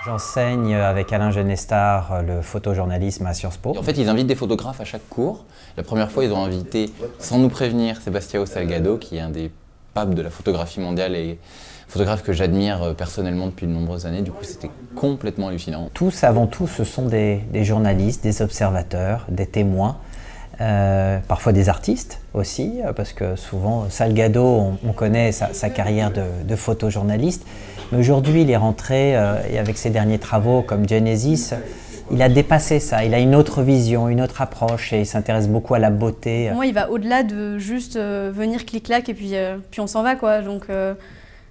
J'enseigne avec Alain Genestar le photojournalisme à Sciences Po. En fait, ils invitent des photographes à chaque cours. La première fois, ils ont invité, sans nous prévenir, Sebastião Salgado, qui est un des papes de la photographie mondiale et photographe que j'admire personnellement depuis de nombreuses années. Du coup, c'était complètement hallucinant. Tous, avant tout, ce sont des journalistes, des observateurs, des témoins, parfois des artistes aussi, parce que souvent, Salgado, on connaît sa carrière de photojournaliste. Mais aujourd'hui, il est rentré, et avec ses derniers travaux comme Genesis, il a dépassé ça, il a une autre vision, une autre approche et il s'intéresse beaucoup à la beauté. Pour moi, il va au-delà de juste venir clic-clac et puis on s'en va, quoi. Donc,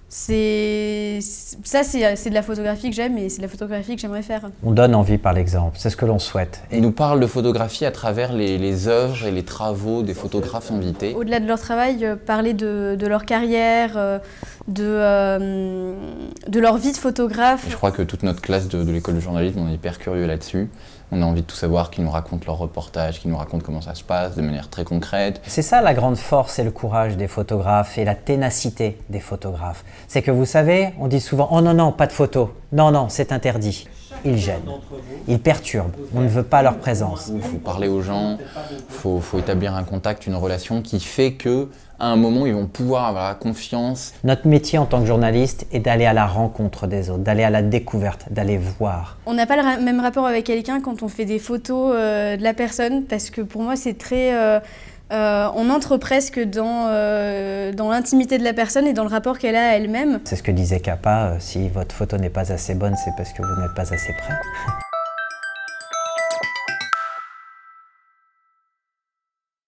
c'est de la photographie que j'aime et c'est de la photographie que j'aimerais faire. On donne envie par l'exemple, c'est ce que l'on souhaite. Il nous parle de photographie à travers les œuvres et les travaux des photographes invités. Au-delà de leur travail, parler de leur carrière, de leur vie de photographe. Et je crois que toute notre classe de l'école de journalisme, on est hyper curieux là-dessus. On a envie de tout savoir, qu'ils nous racontent leurs reportages, qu'ils nous racontent comment ça se passe de manière très concrète. C'est ça la grande force et le courage des photographes et la ténacité des photographes. C'est que vous savez, on dit souvent « Oh non, non, pas de photos. Non, non, c'est interdit ». Ils gênent, ils perturbent, on ne veut pas leur présence. Il faut parler aux gens, il faut établir un contact, une relation qui fait que à un moment, ils vont pouvoir avoir la confiance. Notre métier en tant que journaliste est d'aller à la rencontre des autres, d'aller à la découverte, d'aller voir. On n'a pas le même rapport avec quelqu'un quand on fait des photos de la personne, parce que pour moi, c'est très... on entre presque dans l'intimité de la personne et dans le rapport qu'elle a à elle-même. C'est ce que disait Capa, si votre photo n'est pas assez bonne, c'est parce que vous n'êtes pas assez près.